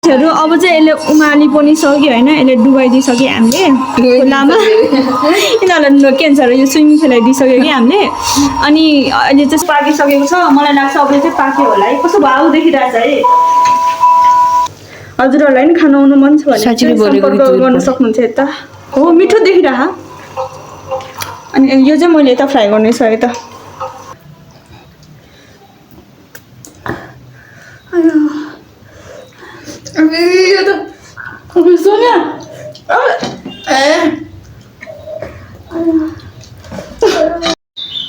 अब चाहिँ यसले उमाली पनि सक्यो होइन यसले डुबाइदिइसक्यो हामीले खोलामा यिनीहरूलाई के भन्छ यो स्विमिङ खेलाइदिइसक्यो कि हामीले अनि अहिले चाहिँ पाकिसकेको छ मलाई लाग्छ अब चाहिँ पाक्यो होला है कस्तो भाउ देखिरहेछ है हजुरहरूलाई नि खानु आउनु मन छ भने सम्पर्क गर्न सक्नुहुन्छ यता हो मिठो देखिरह अनि यो चाहिँ मैले यता फ्राई गर्नेछु है त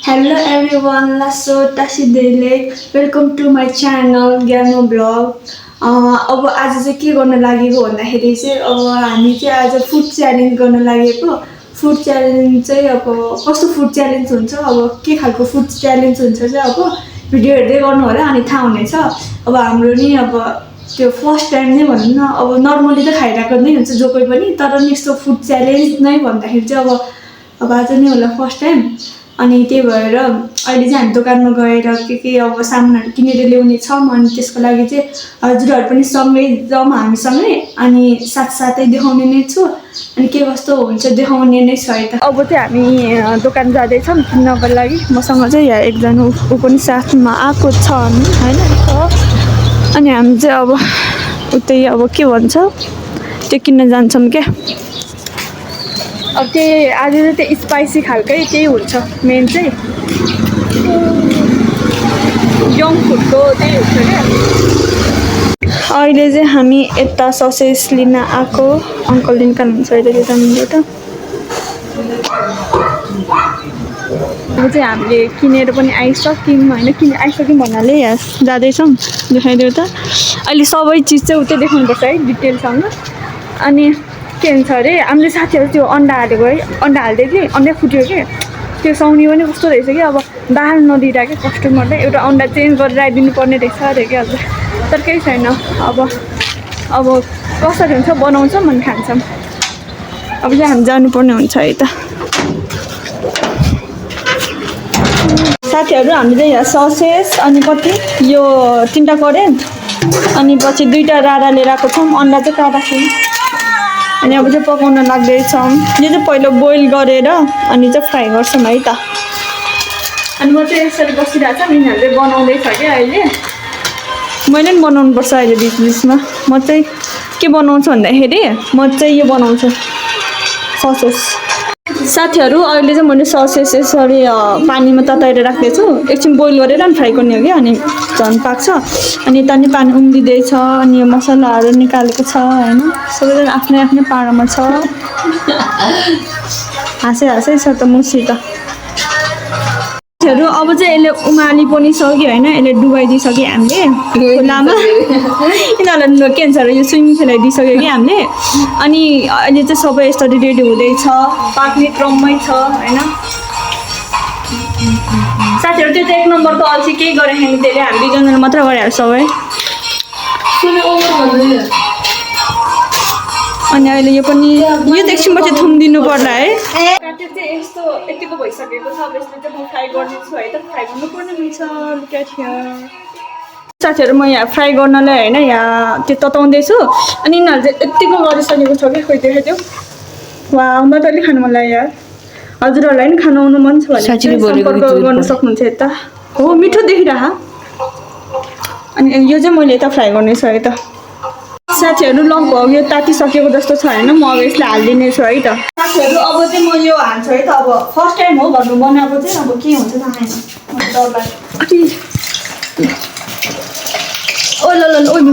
Hello everyone, so Tashidele. Welcome to my channel Gyano Vlog. अब आज चाहिँ के गर्न लागेको भन्दाखेरि चाहिँ अब हामी चाहिँ आज फुड च्यालेन्ज गर्न लागेको फुड च्यालेन्ज चाहिँ अब कस्तो फुड च्यालेन्ज हुन्छ अब के खालको फुड च्यालेन्ज हुन्छ चाहिँ अब भिडियो हेर्दै गर्नु होला अनि थाहा हुनेछ अब हाम्रो नि अब त्यो फर्स्ट टाइम नै भनौँ न अब नर्मली त खाइरहेको नै हुन्छ जो कोही पनि तर नि यस्तो फुड च्यालेन्ज नै भन्दाखेरि चाहिँ अब आज नै होला फर्स्ट टाइम अनि त्यही भएर अहिले चाहिँ हामी दोकानमा गएर के अब सामानहरू किनेर ल्याउने छौँ अनि त्यसको लागि चाहिँ हजुरहरू पनि सँगै जाउँ हामीसँगै अनि साथसाथै देखाउने नै छु अनि के कस्तो हुन्छ देखाउने नै छ है त अब चाहिँ हामी दोकान जाँदैछौँ किन्नको लागि मसँग चाहिँ यहाँ एकजना ऊ पनि साथमा आएको छ होइन अनि हामी चाहिँ अब उतै अब के भन्छ त्यो किन्न जान्छौँ क्या अब त्यही आज चाहिँ त्यो स्पाइसी खालकै त्यही हुन्छ मेन चाहिँ यङ फुडको त्यही हुन्छ क्या अहिले चाहिँ हामी यता ससेस लिन आएको अङ्कल लिन खानुहुन्छ अहिले त्यता त अब चाहिँ हामीले किनेर पनि आइसक्यौँ होइन आइसक्यौँ भन्नाले यहाँ जाँदैछौँ देखाइदियो त अहिले सबै चिज चाहिँ उतै देखाउनुपर्छ है डिटेलसँग अनि के भन्छ अरे हामीले साथीहरू त्यो अन्डा हालेको है अन्डा हाल्दै कि अन्डा फुट्यो कि त्यो साउनी पनि कस्तो रहेछ कि अब दाल नदिइरहेको कि कस्टमरलाई एउटा अन्डा चेन्ज गरेर आइदिनु पर्ने रहेछ अरे क्या हजुर तर केही छैन अब कसरी हुन्छ बनाउँछौँ अनि खान्छौँ अब चाहिँ हामी जानुपर्ने हुन्छ है त साथीहरू हामीले यहाँ ससेस अनि कति यो 3टा करेन्ट अनि पछि 2टा राडा लिएर आएको छौँ अन्डा चाहिँ काट्दाखेरि अनि अब चाहिँ पकाउन लाग्दैछौँ यो चाहिँ पहिला बोइल गरेर अनि चाहिँ फ्राई गर्छौँ है त अनि म चाहिँ यसरी बसिरहेको छु यिनीहरूले बनाउँदैछ क्या अहिले मैले पनि बनाउनुपर्छ अहिले बिच बिचमा म चाहिँ के बनाउँछु भन्दाखेरि म चाहिँ यो बनाउँछु ससेस साथीहरू अहिले चाहिँ मैले ससेस यसरी पानीमा तताएर राख्दैछु एकछिन बोइल गरेर अनि फ्राई गर्ने हो कि अनि झन् पाक्छ अनि यता नि पानी उम्लिँदैछ अनि यो मसलाहरू निकालेको छ होइन सबैजना आफ्नै आफ्नै पारामा छ हाँसै छ त मुसी त साथीहरू अब चाहिँ यसले उमाली पनि सक्यो होइन यसले डुबाइदिइसक्यो हामीले खोलामा यिनीहरूलाई के भन्छ यो स्विमिङ खेलाइदिइसक्यो कि हामीले अनि अहिले चाहिँ सबै यसरी रेडी हुँदैछ पाक्ने क्रममै छ होइन साथीहरू त्यो चाहिँ 1 नम्बरको अल्छी केही गरेको छैन त्यसले हामी दुईजनाले मात्र गरिहाल्छ सबै अनि अहिले यो पनि यो एकछिनपछि थुनिदिनु पर्ला है काटेर चाहिँ यस्तो यतिको भइसकेको छ अब यसले चाहिँ म फ्राई गर्नेछु है त फ्राई गर्नुपर्ने हुन्छ क्या थियो साथीहरू म यहाँ फ्राई गर्नलाई होइन यहाँ त्यो तताउँदैछु अनि यिनीहरू चाहिँ यतिको गरिसकेको छ कि खोइ देखाइदियो वा म त अलिक खानु मन लाग्यो यार हजुरहरूलाई नि खानु आउनु मन छ भने सम्पर्क गर्न सक्नुहुन्छ यता हो मिठो देखिरह अनि यो चाहिँ मैले यता फ्राई गर्नेछु है त साथीहरू लगभग यो तातिसकेको जस्तो छ होइन म अब यसलाई हालिदिनेछु है त साथीहरू अब चाहिँ म यो हाल्छु है त अब फर्स्ट टाइम हो भन्नु बनाएको चाहिँ अब के हुन्छ थाहा छैन ओ ल ल ओ म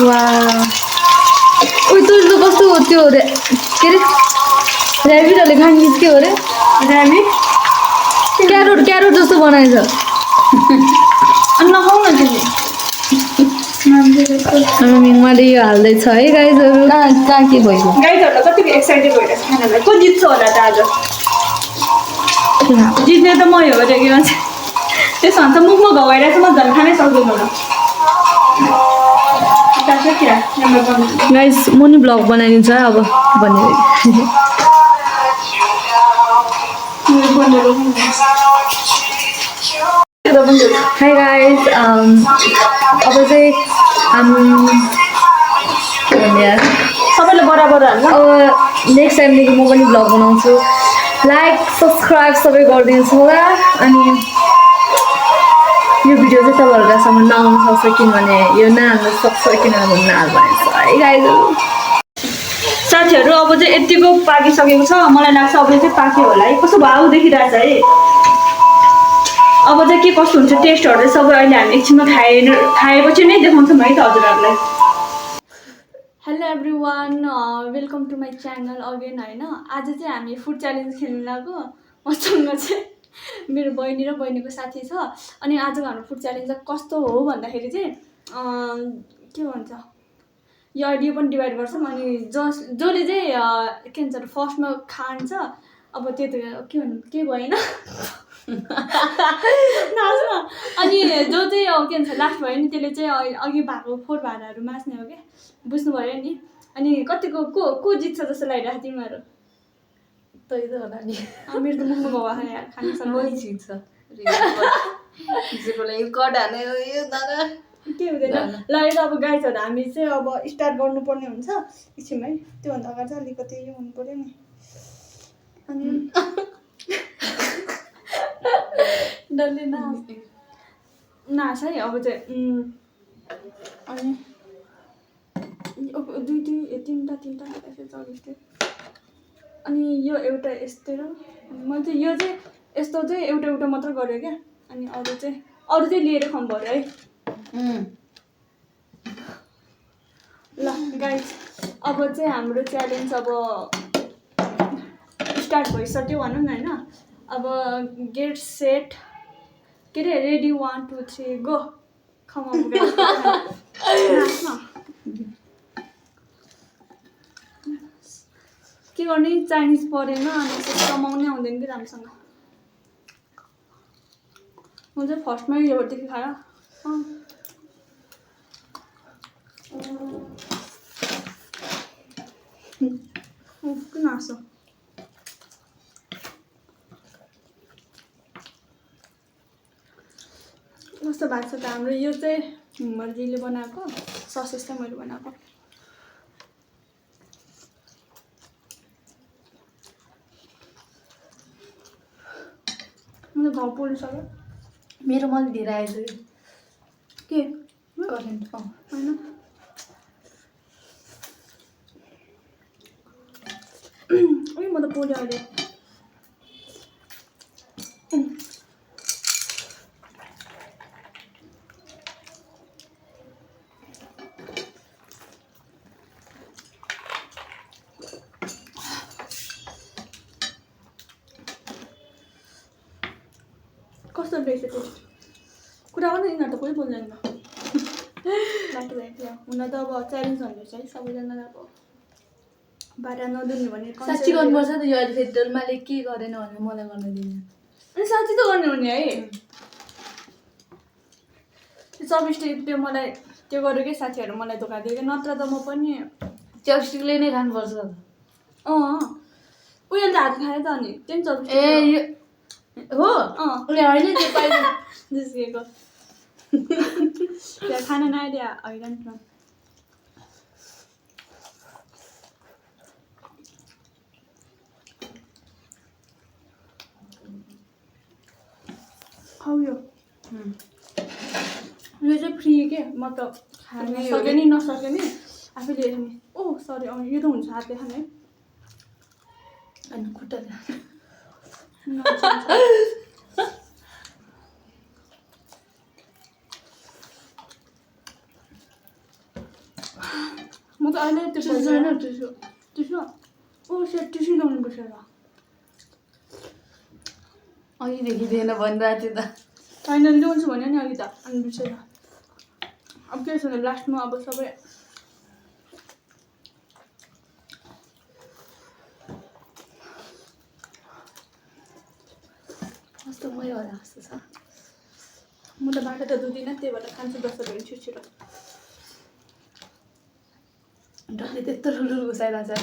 वा उयो त कस्तो हो त्यो के अरे ऱ्याबिटहरूले खाने चिज के हो अरे ऱ्याबिट क्यारोट जस्तो बनाएछ अनि नखाऊ न तिमी मैले यो हाल्दैछ है गाइजहरू कहाँ के भयो गाइजहरूलाई कति एक्साइटेड भइरहेछ खानालाई को जित्छ होला त आज जित्ने त मै हो अरे के भन्छ त्यसो भन्छ मुखमा घाइरहेछ म झन् खानै सक्दैन होला गाइज म नि ब्लग बनाइदिन्छ अब भन्ने Hi guys, अब चाहिँ सबैले बराबर हाल्नु अब नेक्स्ट टाइमदेखि म पनि भ्लग बनाउँछु लाइक सब्सक्राइब सबै गरिदिनुहोस् होला अनि यो भिडियो चाहिँ तपाईँहरूकोसम्म नआउनु सक्छ किनभने यो नहाल्नु सक्छ किनभने नहाल्नु सरी गाइज साथीहरू अब चाहिँ यतिको पाकिसकेको छ मलाई लाग्छ अब चाहिँ पाक्यो होला है कस्तो भाउ देखिरहेछ है अब चाहिँ के कस्तो हुन्छ टेस्टहरू चाहिँ सबै अहिले हामी एकछिनमा खाएपछि नै देखाउँछौँ है त हजुरहरूलाई hello everyone welcome to my channel again होइन आज चाहिँ हामी फुड च्यालेन्ज खेल्न लाग्यो मसँग चाहिँ मेरो बहिनी र बहिनीको साथी छ अनि आजको हाम्रो फुड च्यालेन्ज चाहिँ कस्तो हो भन्दाखेरि चाहिँ के भन्छ यो अहिले यो पनि डिभाइड गर्छौँ अनि जसले चाहिँ के भन्छ फर्स्टमा खान्छ अब त्यो त के भन्नु के भएन नाच्न अनि जो चाहिँ के भन्छ लास्ट भयो नि त्यसले चाहिँ अघि भएको फोहोर भाँडाहरू माझ्ने हो क्या बुझ्नुभयो नि अनि कतिको को जित्छ जस्तो लागिरहेको तिमीहरू तै त होला नि मेरो त मुखमा भयो यार खानेसँग जित्छ कट हानेर यो दादा के हुँदैन ल यो अब गाइजहरू हामी चाहिँ अब स्टार्ट गर्नुपर्ने हुन्छ एकछिन है त्योभन्दा अगाडि चाहिँ अलिकति यो हुनु पऱ्यो नि अनि डल्लै नाच है अब चाहिँ अनि दुई तिनवटा यसो चल्दै अनि यो एउटा यस्तै र मैले चाहिँ यो चाहिँ यस्तो चाहिँ एउटा एउटा मात्र गरेँ क्या अनि अरू चाहिँ लिएर खानु पऱ्यो है ल गाइज अब चाहिँ हाम्रो च्यालेन्ज अब स्टार्ट भइसक्यो भनौँ न होइन अब गेट सेट के अरे रेडी 1 2 3 गो के गर्ने चाइनिज परेन अनि कमाउनै आउँदैन कि राम्रोसँग म चाहिँ फर्स्टमै योदेखि खाएर किन हाँस्छौ कस्तो भएको छ त हाम्रो यो चाहिँ मर्जीले बनाएको ससेस चाहिँ मैले बनाएको मतलब घाउ पोलिसक्यो मेरो मन धेरै आएछ के करेन्ट होइन म त पोल्यो अहिले कस्तो रहेछ टेस्ट कुरा पनि यिनीहरू त कोही बोल्दैन लाग्यो हुन त अब च्यालेन्ज भन्दैछ है सबैजनालाई अब बाह्र नदिने भने साँच्ची गर्नुपर्छ त यो अहिले फेरि डोल्माले के गरेन भने मलाई गर्न दिनु अनि साँच्ची त गर्ने हुने है त्यो चपस्टिक त्यो मलाई त्यो गर्यो कि साथीहरू मलाई धोका दियो कि नत्र त म पनि चपस्टिकले नै खानुपर्छ उयो त हात खायो त अनि त्यो पनि चपस्टिक ए हो उसले होइन त्यो पाइन्छ जिस्किएको त्यहाँ खाना नआइदिया हैरान न खाऊ यो चाहिँ फ्री के म त खान सके नि नसके नि आफैले हेर्ने ओ सरी यो त हुन्छ हातले खाने है अनि खुट्टा म त अहिले टिस्यु ओ सेट टिस्यु ल्याउनुपर्छ ल अघिदेखि दिएन भनिरहेको थियो त होइन ल्याउँछु भन्यो नि अघि त अनि बिर्सेर अब के छ भने लास्टमा अब सबै कस्तो मैला होला जस्तो छ म त बाटो त धुँदिनँ त्यही भएर खान्छु जस्तो भयो छिटो डल्लै त्यत्रो ठुलो घुसाइरहेको छ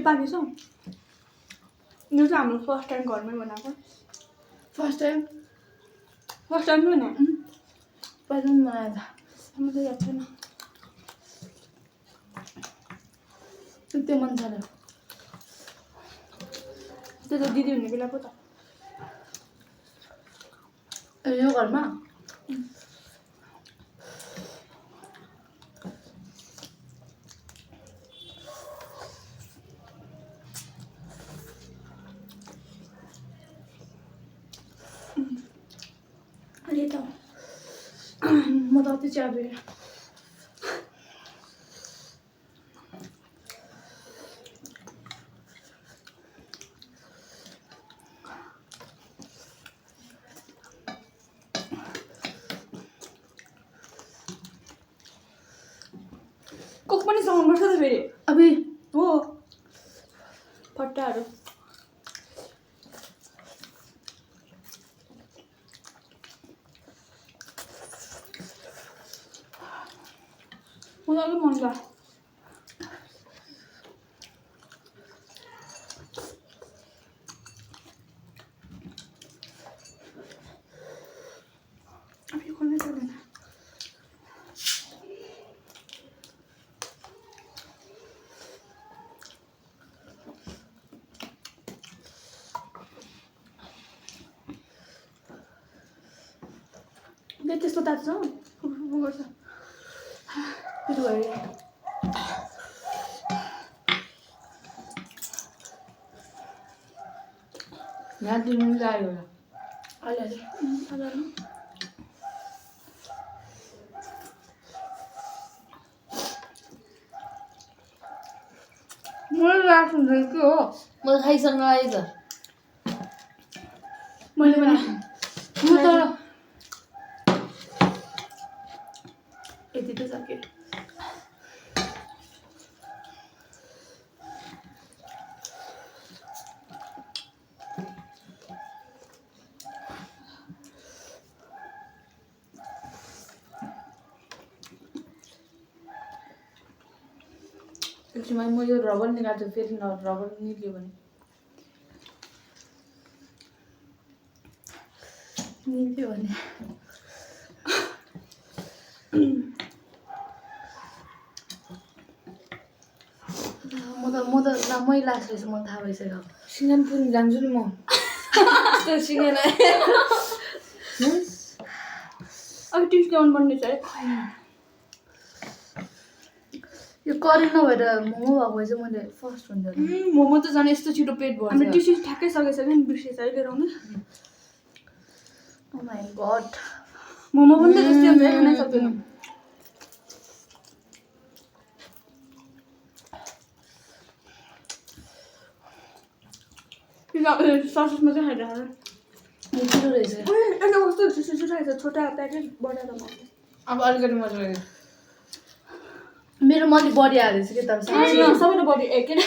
पाकेछ यो चाहिँ हाम्रो फर्स्ट टाइम घरमै बनाएको फर्स्ट टाइम नि होइन पहिला पनि बनाएको छ म त याद छैन त्यो मन छैन त्यो त दिदी हुने बेला पो त यो घरमा अहिले त म त अति चिया पिएँ कोक पनि समाउनुपर्छ त फेरि अबे हो फट्टाहरू मलाई मन लाग्यो अब यो खोल्नै सक्दैन त्यस्तो तात्छ गर्छ पिरो भयो यहाँ दिनु लाग्यो अहिले साधारण मलाई लाग्छ के हो मलाई खाइसँग आयो त मैले पनि म त यति त सकेँ एकछिनमा म यो रबर निकाल्छु फेरि रबर निक्ल्यो भने निक्ल्यो भने म त राम्रै लाग्छ रहेछ मलाई थाहा भइसक्यो सिङ्गानपुर जान्छु नि म त्यो सिङ्गन अब टिप्स ल्याउनु पर्ने छ है यो करी नभएर मोमो भएको भए चाहिँ मैले फर्स्ट हुन्छ मोमो त झन् यस्तो छिटो पेट भर्छ हाम्रो टिस्यु ठ्याक्कै सकेछ कि बिर्सेछ है लिएर आउनु ओ माई गड मोमो पनि त त्यस्तै हुन्छ है खानै सक्दैन ससमा चाहिँ खाइरहेको छिटो रहेछ यसले कस्तो छिटो खाइछ छोटा प्याकेट बढाएर अब अलिकति मजा लाग्यो मेरो मैले बढी हालेको छु कि तर सबैले बढी के अरे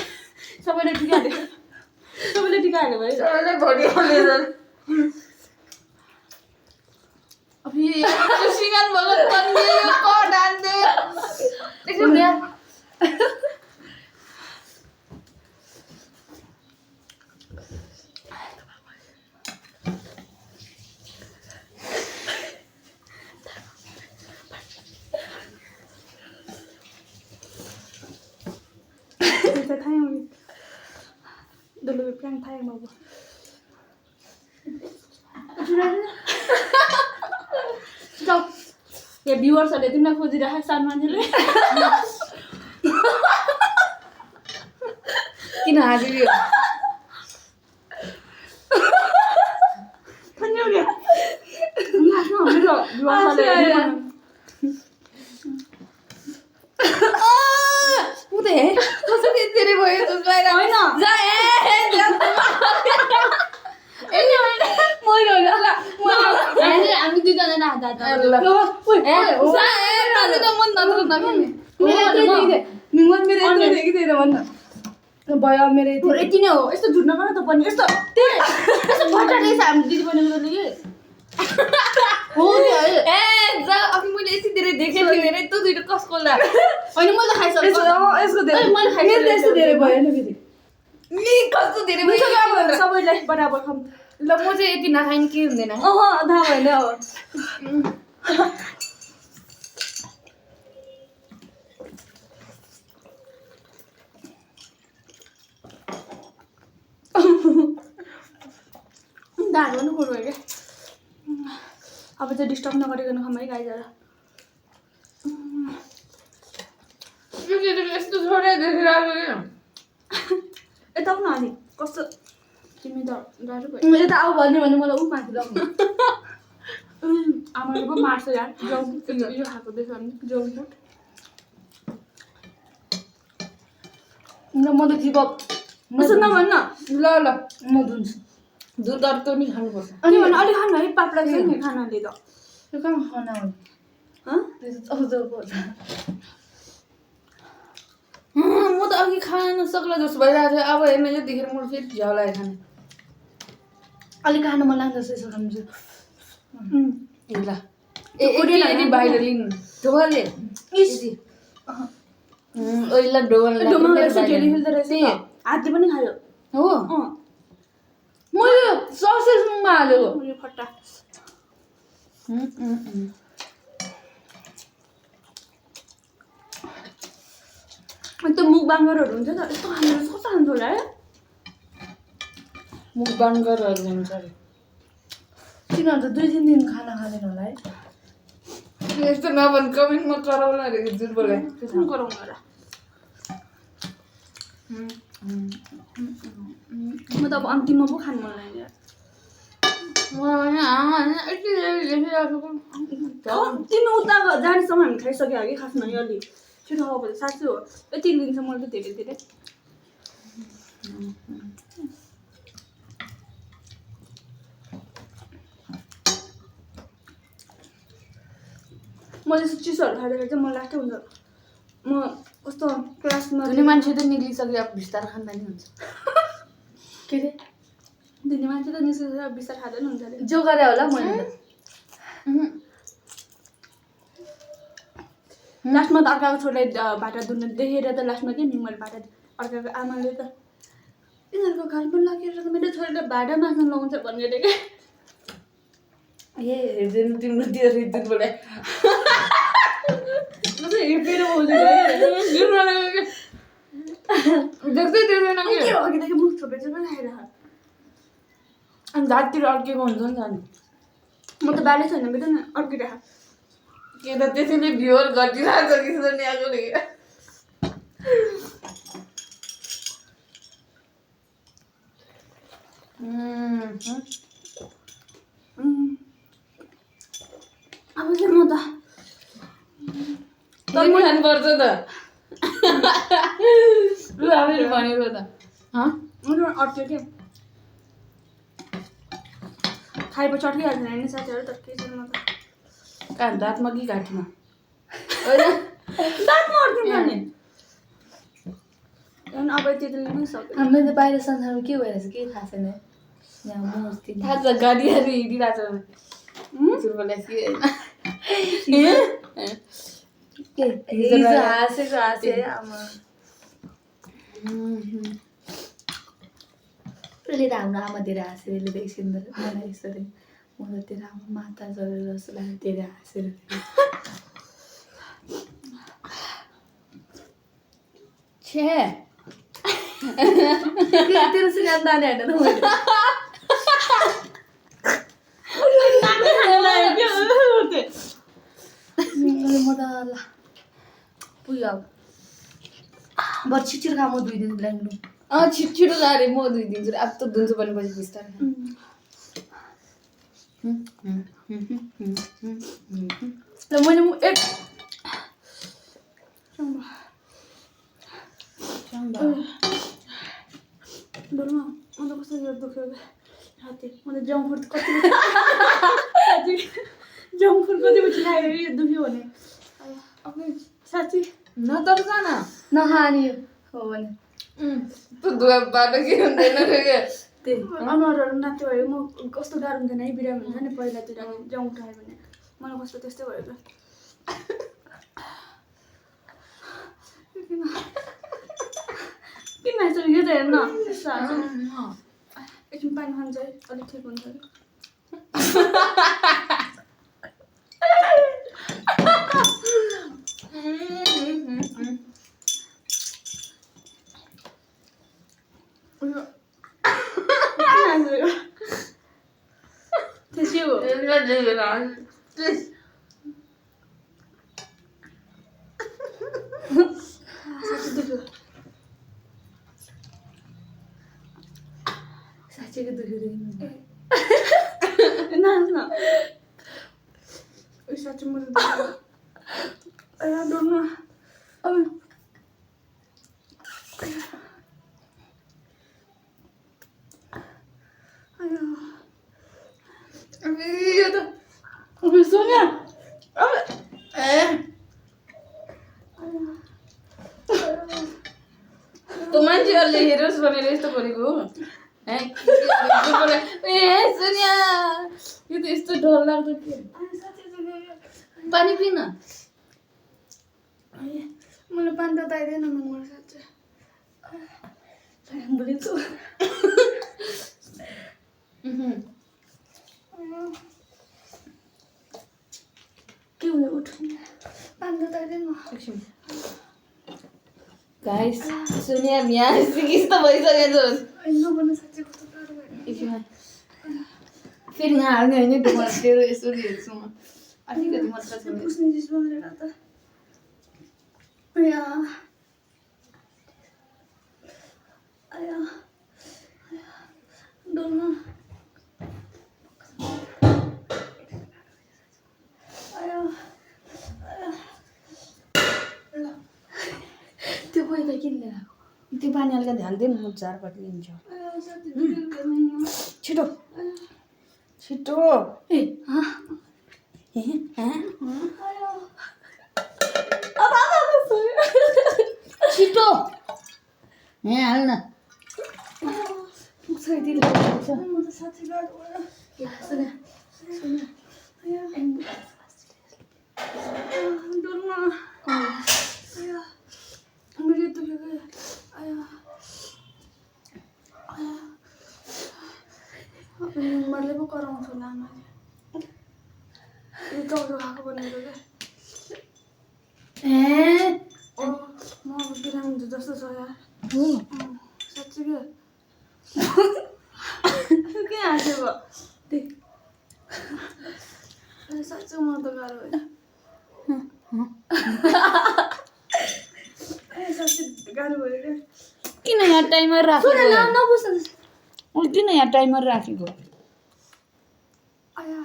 सबैले टिका हाल्यो सबैले टिका हाल्यो भाइ सबैले बढी हालेर अब यो सिङ्गन भयो तन्ने यो कट हाल्ने एकछिन यहाँ थाहा डल्लो प्याङ थाहा बाबु यहाँ भ्युवर्सहरूले तिमीलाई खोजिरहेको सानो मान्छेले किन हाँसिदियो हामी दुईजना भयो मेरो यति नै हो यस्तो झुट नगर त पनि यस्तो फटा रहेछ हामी दिदी बहिनीले कि हो अघि मैले यति धेरै देखेको थिएँ अरे यस्तो दुइटा कसको ला होइन मैले खाइसकेँ यसको धेरै भयो नि फेरि नि कस्तो धेरै मिठो क्या अब सबैलाई बराबर खाऊँ ल म चाहिँ यति नखाइन के हुँदैन थाहा भएन अब ढाड पनि खुर भयो क्या अब चाहिँ डिस्टर्ब नगरिकन खाऊँ है गाई यस्तो छोडे देखिरहेको यता पनि अनि कस्तो तिमी त यता आऊ भने मलाई ऊ माथि लगाउनु आमाले पो मार्छ यार यो खाएको देख्यो भने जङ फुड म त गिभ अप यसो नभन्न ल ल म दुन्छु दुध अर्को नि खानुपर्छ अनि भने अलिक खानु है पाप लाग्छ नि खानाले त त्यो कहाँ खाना हो म त अघि खान नसक्ला जस्तो भइरहेको थियो अब हेर्न यो देखेर म फेरि झ्याउ लाग्यो खाने अलिक खानु मन लाग्छ यसो खानु ल ए बाहिर लिनु ढोगले ओइला ढोगले हातले पनि खायो हो मैले ससेजमा हालेको यो फट्टा अनि त्यो मुखबाङ्गरहरू हुन्छ नि यस्तो खानु कस्तो खान्छ होला है मुखबाङ्गरहरू हुन्छ अरे तिनीहरू त 2-3 दिन खाना खाँदैन होला है यस्तो नभन् कमेन्टमा कराउला अरे जुन बोले कुन गराउनु होला म त अब अन्तिममा पो खानु मन लाग्यो तिमी उता जानेसम्म हामी खाइसक्यो कि खासमा यो अलि छिटो खाऊ साँच्चै हो यति दिन्छ मैले त धेरै धेरै मैले यस्तो चिसोहरू खाँदाखेरि चाहिँ म लास्टै हुन्छ म कस्तो क्लासमा धुने मान्छे त निक्लिसक्यो अब बिस्तारै खाँदा नि हुन्छ के अरे धुने मान्छे त निस्किसक्यो बिस्तारै खाँदै हुन्छ अरे जो गरे होला मैले लास्टमा त अर्काको छोरीलाई भाटा धुन देखेर त लास्टमा के नि मैले भाटा अर्काको आमाले त यिनीहरूको घाल पनि लागेर त मेरो छोरीलाई भाडा माग्न लगाउँछ भनेर क्या ए हेर्दैन तिम्रो त्यो रिजुन बोले हेपेर बोल्दै देख्दै देख्दैन के हो अघिदेखि मुख छोपेर पनि खाएर अनि घाटतिर अड्केको हुन्छ नि त म त बालै छैन बेटा न अड्किरहेको के त त्यसैले भ्युवर घटिरहेको छ कि सोनियाकोले अब चाहिँ म त तर म खानुपर्छ त लु आफैले भनेको त अड्क्यो के खाएपछि अड्किहाल्छ नि साथीहरू त के छैन म त कहाँ दाँतमा कि घाँटीमा दाँतमा अड्किन्छ नि अब त्यति लिनै सक्यो हामीले त बाहिर संसारमा के भइरहेछ केही थाहा छैन थाहा छ गाडीहरू हिँडिरहेको छ हाँसेको हाँसे आमा अहिले त हाम्रो आमा धेरै हाँसेर यसले एकछिन मलाई यसरी म त तेरो आमा माता जरेर जस्तो लाग्यो धेरै हाँसेर छे तेरो सिनेमा दाने होइन म त ल पुग्यो अब बरु छिटो खा म धुइदिन्छु ल्याङ्नु छिटो ला अरे म धुइदिन्छु अब त धुन्छु भनेपछि बिस्तारै ल मैले एक डोलमा म त कस्तो दुख्यो साथी म त जङ्क फुड कति जङ्क फुड कति बजी खाएर यो दुख्यो भने साँच्ची नतर्छ न नखाने हो भने त्यो धुवा बाटो के हुँदैन त्यही अनुहारहरू नाच्यो भयो म कस्तो गाह्रो हुन्थेन है बिरामी हुन्छ नि पहिलातिर जङ्क खायो भने मलाई कस्तो त्यस्तै भयो त किन यसरी यो त हेर्न यस्तो हाल्छ एकछिन पानी खान्छ है अलिक ठिक हुन्छ साँच्चैको दुख्यो नाच्न साँच्चै म त डोल्नु यो त सोनिया त्यो मान्छेहरूले हेरोस् भनेर यस्तो गरेको हो ए सोनिया यो त यस्तो डर लाग्दो के पानी पिन मलाई पानी त आइदिएन मलाई साँच्चै बोलेछु के हुने उठ पानी त आइदिएन गाइस सोनिया यहाँ यस्तो भइसकेको छ नबन्नु साँच्चै कस्तो गाह्रो भयो फेरि यहाँ हाल्ने होइन डुमा तेरो यसरी हेर्छु म अलिकति मात्र छ पुस्ने चिज बनेर त आया आया डोल्न आया त्यो पैसा किन लिएर त्यो पानी अलिकति हाल्दै म चारपट्टि लिन्छु छिटो छिटो ए छिटो यहाँ हाल न मैले पो कराउँछु लामाले यो चौधो खाएको भनेर क्या म अब बिरामी हुन्छ जस्तो छ यार साँच्चै क्या के हाँसेको साँच्चै म त गाह्रो होइन साँच्चै गाह्रो भयो क्या किन यहाँ टाइमर राखेको नबुझ्नु मैले किन यहाँ टाइमर राखेको आया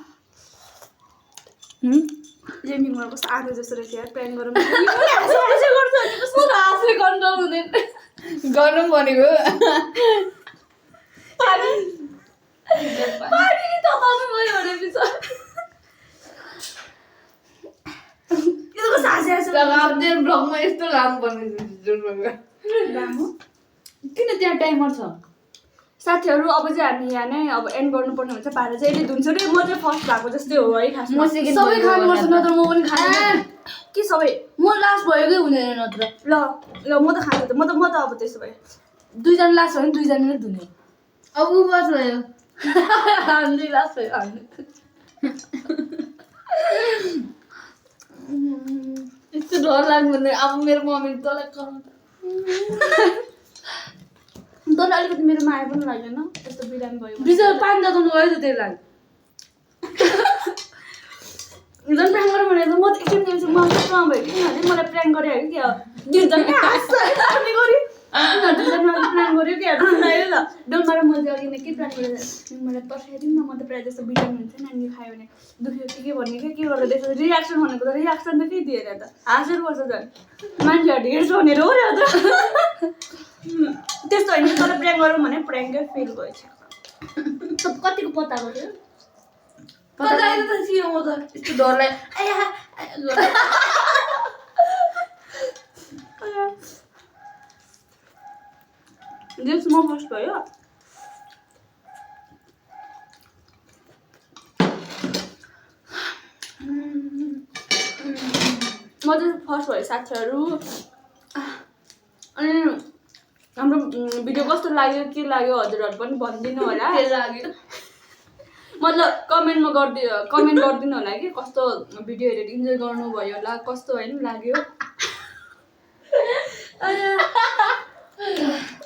गेमिङमा कस्तो आधो जस्तो रहेछ यार प्लान गरौँ आफै कन्ट्रोल हुँदैन गर्नु भनेको ब्लगमा यस्तो लामो लामो किन त्यहाँ टाइमर छ साथीहरू अब चाहिँ हामी यहाँ नै अब एन्ड गर्नुपर्ने हुन्छ भाडा चाहिँ अहिले धुन्छु रे म चाहिँ फर्स्ट भएको जस्तै हो है खासमा सबै खानुपर्छ नत्र म पनि खाँदैन के सबै म लास्ट भएकै हुँदैन नत्र ल ल म त खाँछु त म त अब त्यसो भए दुईजना लास्ट भयो भने दुईजनाले धुने अब उपवास भयो हामी लास्ट भयो यस्तो डर लाग्नु भने अब मेरो मम्मीले तँलाई कराउँछ तर अलिकति मेरो माया पनि लाग्दैन यस्तो बिरामी भयो बिचरा पानी तताउनु गयो त त्यही लागि झन् प्र्याङ्क गरौँ भनेर म त एकछिन म कस्तो भयो कि उनीहरूले मलाई प्र्याङ्क गरे कि क्या दुईजना प्लान गऱ्यो क्या सुनायो ल डोलमारा मैले अघि नै के प्लान गरेर मलाई पर्खाइदिउँ न म त प्रायः जस्तो बिरामी हुन्छ नानी खायो भने दुख्यो के भन्ने के गर्दा त्यसो रियाक्सन भनेको त रियाक्सन त केही दिएर त हाँसेर बस्छ झन् मान्छेहरूले हेर्छ भनेर हो र त त्यस्तो होइन तर प्र्याङ्क गरौँ भने प्र्याङ्कै फेल गएछ कतिको पत्ता गऱ्यो पता त थियो म त यस्तो डरलाई दिउँसो म फर्स्ट भयो म चाहिँ फर्स्ट भयो साथीहरू अनि हाम्रो भिडियो कस्तो लाग्यो के लाग्यो हजुरहरू पनि भनिदिनु होला के लाग्यो मतलब कमेन्ट गरिदिनु होला कि कस्तो भिडियो हेरेर इन्जोय गर्नुभयो होला कस्तो होइन लाग्यो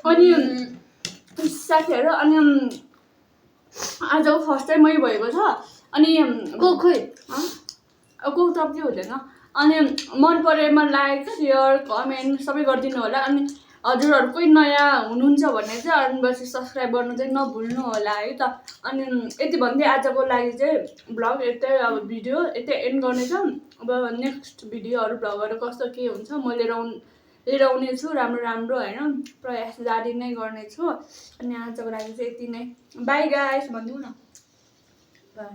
अनि साथीहरू अनि आजको फर्स्ट टाइम मै भएको छ अनि खोइ को त के हुँदैन अनि मन परेमा लाइक सेयर कमेन्ट सबै गरिदिनु होला अनि हजुरहरू कोही नयाँ हुनुहुन्छ भने चाहिँ अनि पछि सब्सक्राइब गर्नु चाहिँ नभुल्नु होला है त अनि यति भन्दै आजको लागि चाहिँ भ्लग यतै अब भिडियो यतै एन्ड गर्नेछौँ अब नेक्स्ट भिडियोहरू भ्लगहरू कस्तो के हुन्छ म लिएर आउने छु राम्रो राम्रो होइन प्रयास जारी नै गर्नेछु अनि आजको लागि चाहिँ यति नै बाई गाइस भनिदिउँ न बाई